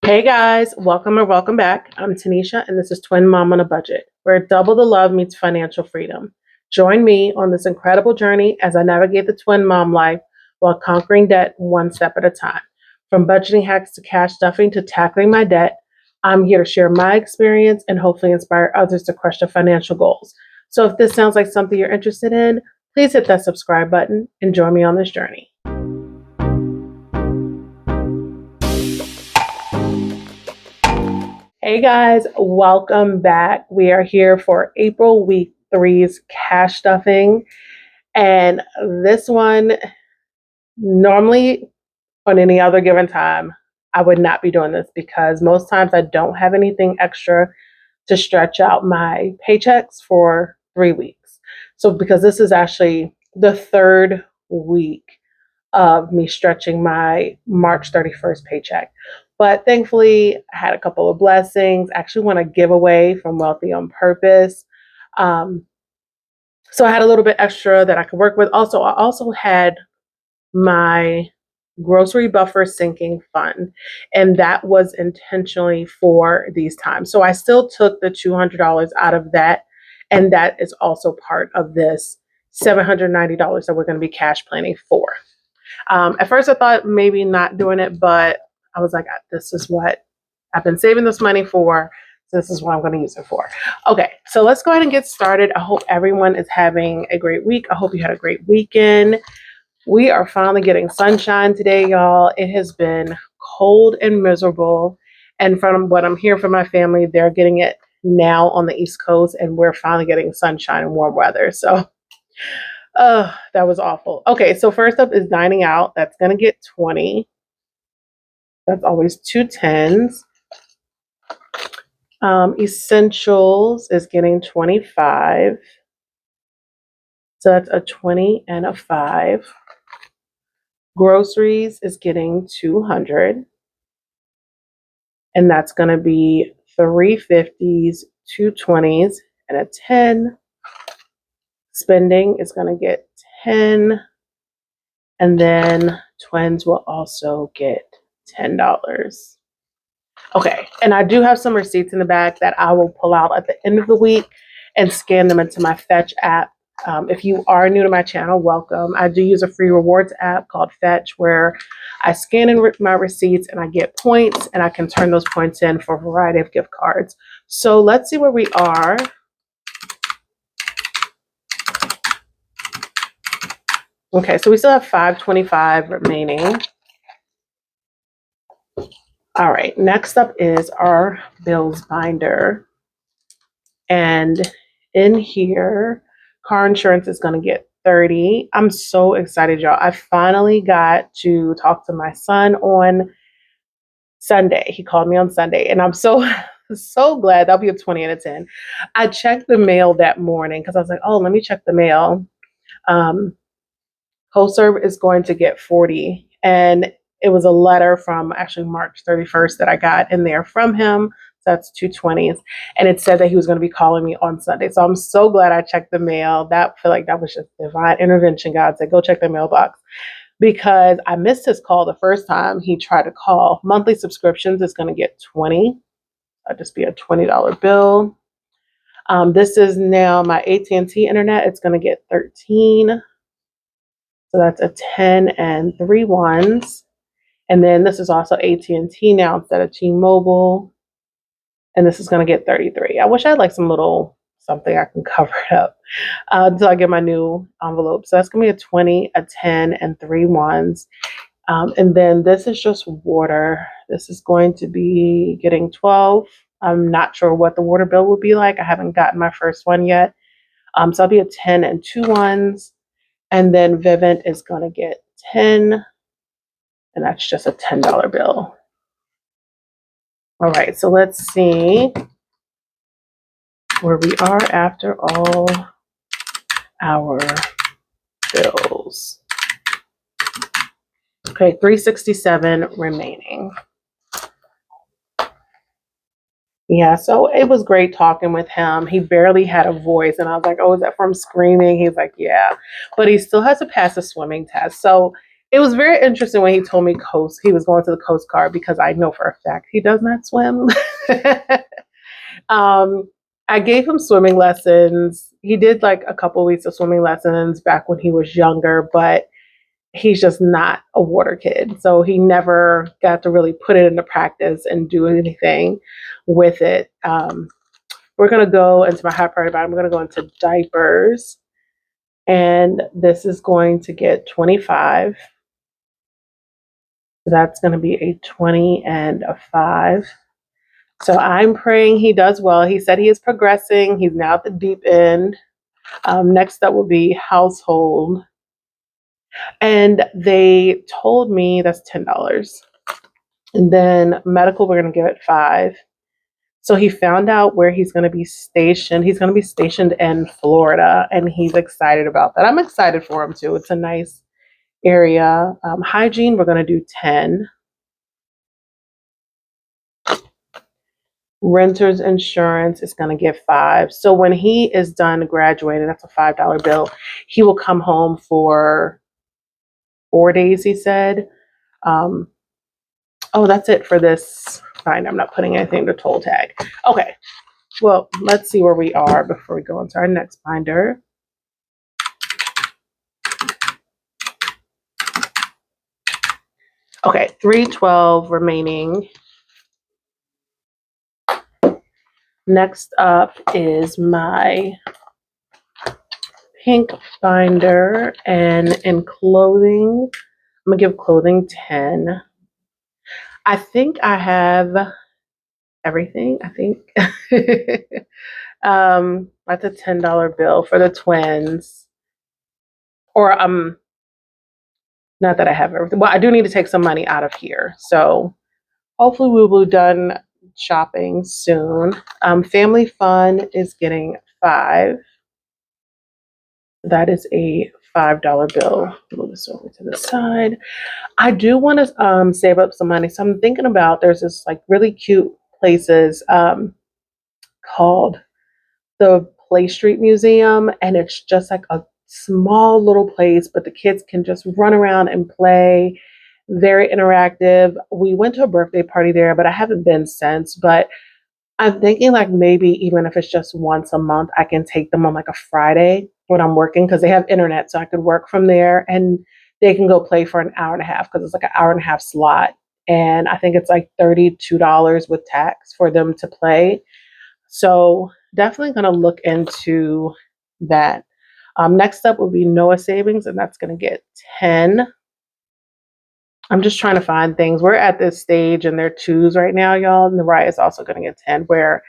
Hey guys, welcome or welcome back. I'm Tanisha, and this is Twin Mom on a Budget, where double the love meets financial freedom. Join me on this incredible journey as I navigate the twin mom life while conquering debt one step at a time. From budgeting hacks to cash stuffing to tackling my debt, I'm here to share my experience and hopefully inspire others to crush their financial goals. So if this sounds like something you're interested in, please hit that subscribe button and join me on this journey. Hey guys, welcome back. We are here for April week three's cash stuffing. And this one, normally on any other given time, I would not be doing this because most times I don't have anything extra to stretch out my paychecks for 3 weeks. So, because this is actually the third week of me stretching my March 31st paycheck. But thankfully, I had a couple of blessings. I actually won a giveaway from Wealthy on Purpose. Um, so I had a little bit extra that I could work with. Also, I also had my grocery buffer sinking fund, and that was intentionally for these times. So I still took the $200 out of that, and that is also part of this $790 that we're going to be cash planning for. At first, I thought maybe not doing it, but I was like, this is what I've been saving this money for. So this is what I'm going to use it for. Okay, so let's go ahead and get started. I hope everyone is having a great week. I hope you had a great weekend. We are finally getting sunshine today, y'all. It has been cold and miserable. And from what I'm hearing from my family, they're getting it now on the East Coast, and we're finally getting sunshine and warm weather. So that was awful. Okay, so first up is dining out. That's going to get 20. That's always 2 10s. Essentials is getting 25. So that's a 20 and a 5. Groceries is getting 200. And that's going to be 3 50s, 2 20s, and a 10. Spending is going to get 10. And then twins will also get $10. Okay, and I do have some receipts in the back that I will pull out at the end of the week and scan them into my Fetch app. If you are new to my channel, welcome. I do use a free rewards app called Fetch where I scan in my receipts and I get points, and I can turn those points in for a variety of gift cards. So let's see where we are. Okay, so we still have $5.25 remaining. All right, next up is our bills binder. And in here, car insurance is going to get 30. I'm so excited, y'all. I finally got to talk to my son on Sunday. He called me on Sunday, and I'm so glad. That'll be a 20 and a 10. I checked the mail that morning because I was like, oh, let me check the mail. CoServe is going to get 40. And it was a letter from actually March 31st that I got in there from him. So that's 220s. And it said that he was going to be calling me on Sunday. So I'm so glad I checked the mail. I feel like that was just divine intervention. God said, go check the mailbox. Because I missed his call the first time he tried to call. Monthly subscriptions is going to get 20. That'll just be a $20 bill. This is now my AT&T internet. It's going to get 13. So that's a 10 and 3 1s. And then this is also AT&T now instead of T-Mobile. And this is going to get 33. I wish I had like some little something I can cover it up until I get my new envelope. So that's going to be a 20, a 10, and 3 1s. And then this is just water. This is going to be getting 12. I'm not sure what the water bill will be like. I haven't gotten my first one yet. So I'll be a 10 and 2 1s. And then Vivint is going to get 10. And that's just a $10 bill. All right, so let's see where we are after all our bills. Okay, $367 remaining. Yeah, so it was great talking with him. He barely had a voice, and I was like, oh, is that from screaming? He's like, yeah, but he still has to pass a swimming test. So It was very interesting when he told me he was going to the Coast Guard because I know for a fact he does not swim. um, I gave him swimming lessons. He did like a couple weeks of swimming lessons back when he was younger, but he's just not a water kid. So he never got to really put it into practice and do anything with it. We're going to go into my high priority, but I'm going to go into diapers. And this is going to get 25. So that's going to be a 20 and a 5. So I'm praying he does well. He said he is progressing. He's now at the deep end. Next up will be household. And they told me that's $10. And then medical, we're going to give it 5. So he found out where he's going to be stationed. He's going to be stationed in Florida, and he's excited about that. I'm excited for him too. It's a nice area. Hygiene, we're going to do 10. Renter's insurance is going to give 5. So when he is done graduating, that's a $5 bill. He will come home for 4 days, he said. Oh, that's it for this. Fine, I'm not putting anything to toll tag. Okay, well, let's see where we are before we go into our next binder. Okay, 312 remaining. Next up is my pink binder, and in clothing, I'm gonna give clothing 10. I think I have everything, I think. That's a $10 bill for the twins. Or not that I have everything. Well, I do need to take some money out of here. So hopefully we will be done shopping soon. Family fun is getting 5. That is a $5 bill. Move this over to the side. I do want to save up some money. So I'm thinking about, there's this like really cute places called the Play Street Museum, and it's just like a small little place, but the kids can just run around and play. Very interactive. We went to a birthday party there, but I haven't been since. But I'm thinking like maybe even if it's just once a month, I can take them on like a Friday when I'm working because they have internet, so I could work from there and they can go play for an hour and a half because it's like an hour and a half slot. And I think it's like $32 with tax for them to play. So definitely going to look into that. Next up will be Noah Savings, and that's going to get 10. I'm just trying to find things. We're at this stage and they're 2s right now, y'all. Nariah is also going to get 10, where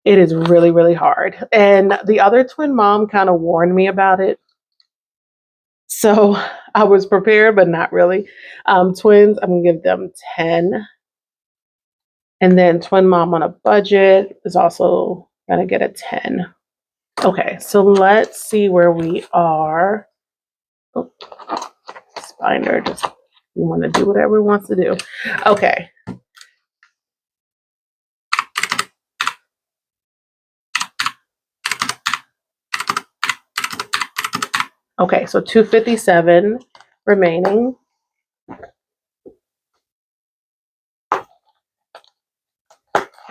it is really, really hard. And the other twin mom kind of warned me about it. So I was prepared, but not really. Twins, I'm going to give them 10. And then twin mom on a budget is also going to get a 10. Okay, so let's see where we are. Oh, binder just you want to do whatever it wants to do. Okay. Okay, so 257 remaining.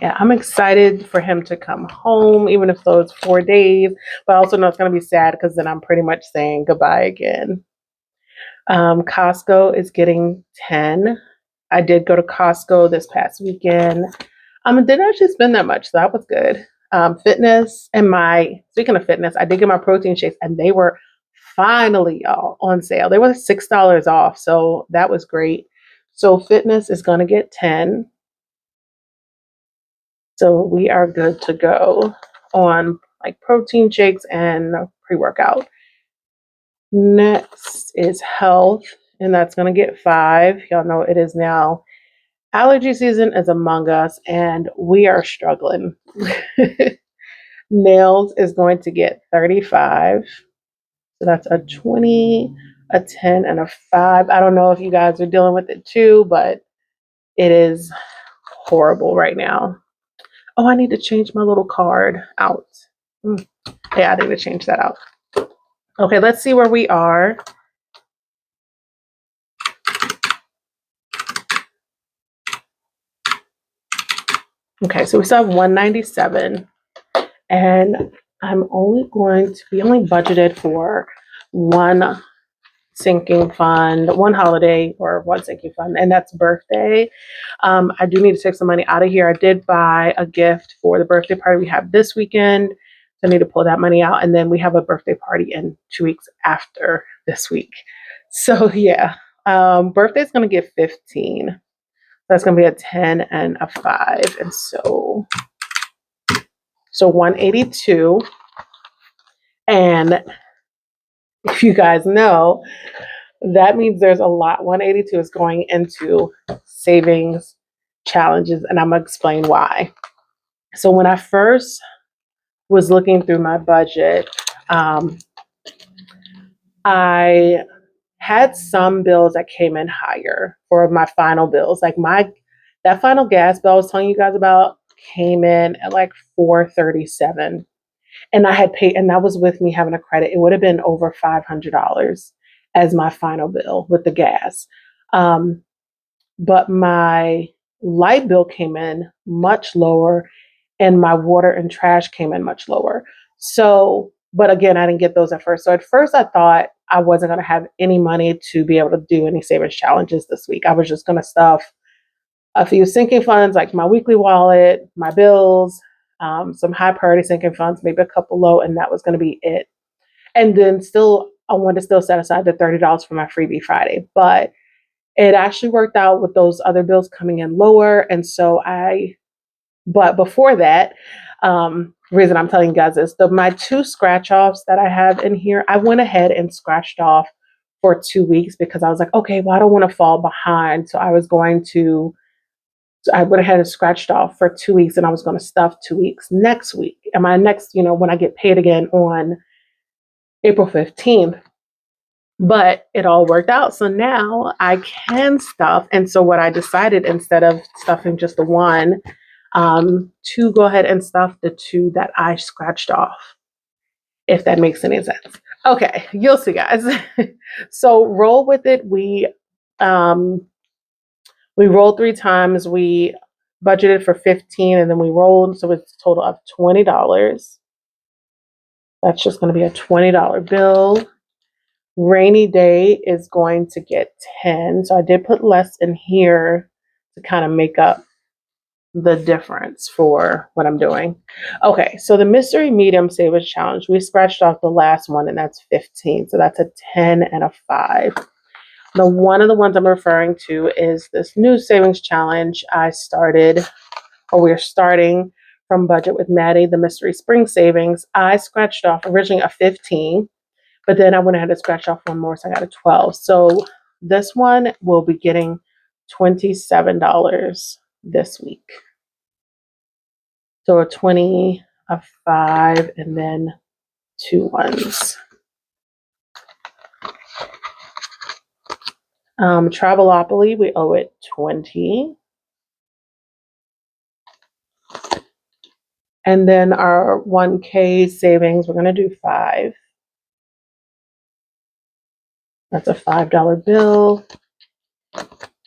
Yeah, I'm excited for him to come home, even if those 4 days. But I also know it's going to be sad because then I'm pretty much saying goodbye again. Costco is getting 10. I did go to Costco this past weekend. Didn't actually spend that much, so that was good. Fitness and speaking of fitness, I did get my protein shakes and they were finally on sale. They were $6 off, so that was great. So fitness is going to get 10. So we are good to go on like protein shakes and pre-workout. Next is health, and that's going to get 5. Y'all know it is now allergy season is among us, and we are struggling. Nails is going to get 35. So that's a 20, a 10, and a 5. I don't know if you guys are dealing with it too, but it is horrible right now. Oh, I need to change my little card out. Yeah, I need to change that out. Okay, let's see where we are. Okay, so we still have 197, and I'm only budgeted for one sinking fund, one holiday or one sinking fund, and that's birthday. I do need to take some money out of here. I did buy a gift for the birthday party we have this weekend. So I need to pull that money out. And then we have a birthday party in 2 weeks after this week. So yeah, birthday's going to get 15. That's going to be a 10 and a 5. And so 182. And if you guys know, that means there's a lot. 182 is going into savings challenges, and I'm going to explain why. So when I first was looking through my budget, I had some bills that came in higher for my final bills. Like that final gas bill I was telling you guys about came in at like $437. And I had paid, and that was with me having a credit. It would have been over $500 as my final bill with the gas. But my light bill came in much lower, and my water and trash came in much lower. So, but again, I didn't get those at first. So at first I thought I wasn't going to have any money to be able to do any savings challenges this week. I was just going to stuff a few sinking funds, like my weekly wallet, my bills, some high priority sinking funds, maybe a couple low, and that was going to be it. And then I wanted to still set aside the $30 for my freebie Friday, but it actually worked out with those other bills coming in lower. And so but before that, reason I'm telling you guys this, my 2 scratch offs that I have in here, I went ahead and scratched off for 2 weeks because I was like, okay, well, I don't want to fall behind. So I went ahead and scratched off for 2 weeks, and I was going to stuff 2 weeks next week. And my next, when I get paid again on April 15th. But it all worked out. So now I can stuff. And so what I decided, instead of stuffing just the one, to go ahead and stuff the 2 that I scratched off, if that makes any sense. Okay, you'll see, guys. So roll with it. We rolled 3 times. We budgeted for 15, and then we rolled, so it's a total of $20. That's just going to be a $20 bill. Rainy day is going to get 10. So I did put less in here to kind of make up the difference for what I'm doing. Okay, so the mystery medium savers challenge, we scratched off the last one, and that's 15. So that's a 10 and a 5. One of the ones I'm referring to is this new savings challenge we're starting from Budget with Maddie, the mystery spring savings. I scratched off originally a 15. But then I went ahead and scratched off one more, so I got a 12. So this one will be getting $27 this week. So a 20, a 5, and then 2 ones. Travelopoly, we owe it 20. And then our 1K savings, we're going to do 5. That's a $5 bill.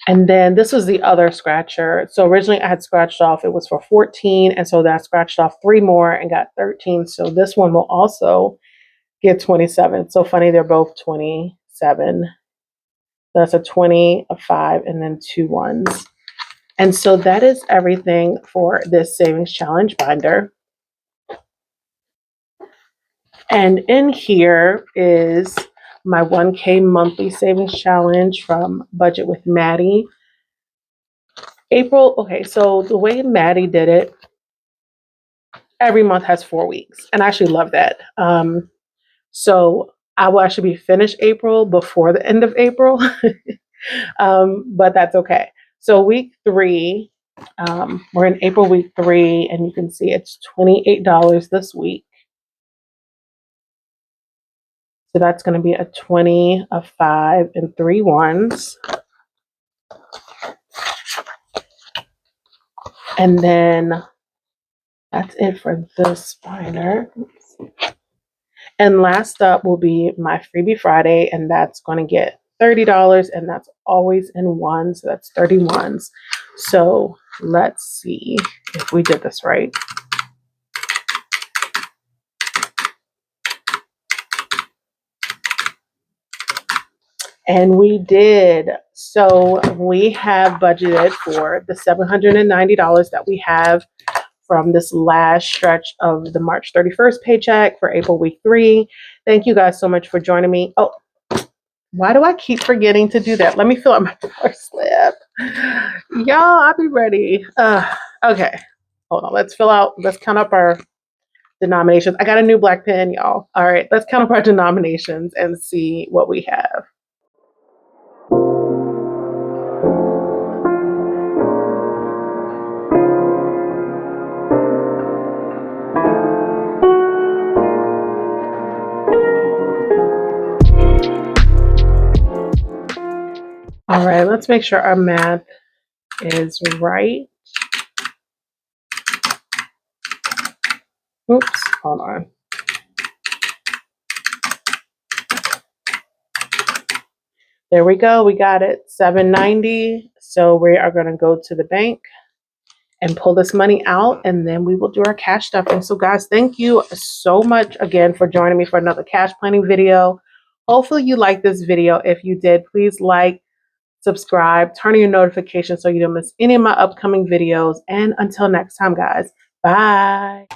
And then this was the other scratcher. So originally I had scratched off, it was for 14. And so then I scratched off 3 more and got 13. So this one will also get 27. So funny, they're both 27. That's a 20, a 5, and then 2 ones. And so that is everything for this savings challenge binder. And in here is my 1K monthly savings challenge from Budget with Maddie. April, okay, so the way Maddie did it, every month has 4 weeks, and I actually love that. So I will actually be finished April before the end of April, but that's okay. So week 3, we're in April week 3, and you can see it's $28 this week. So that's going to be a 20, a 5, and 3 ones. And then that's it for this binder. And last up will be my freebie Friday, and that's going to get $30, and that's always in ones. So that's 30 ones. So Let's see if we did this right. And we did. So we have budgeted for the $790 that we have from this last stretch of the March 31st paycheck for April week 3. Thank you guys so much for joining me. Oh, why do I keep forgetting to do that? Let me fill out my first slip. Y'all, I'll be ready. Okay, hold on. Let's count up our denominations. I got a new black pen, y'all. All right, let's count up our denominations and see what we have. All right, let's make sure our math is right. Oops, hold on. There we go. We got it. $790. So we are going to go to the bank and pull this money out, and then we will do our cash stuffing. So guys, thank you so much again for joining me for another cash planning video. Hopefully you liked this video. If you did, please like, subscribe, turn on your notifications so you don't miss any of my upcoming videos. And until next time, guys, bye.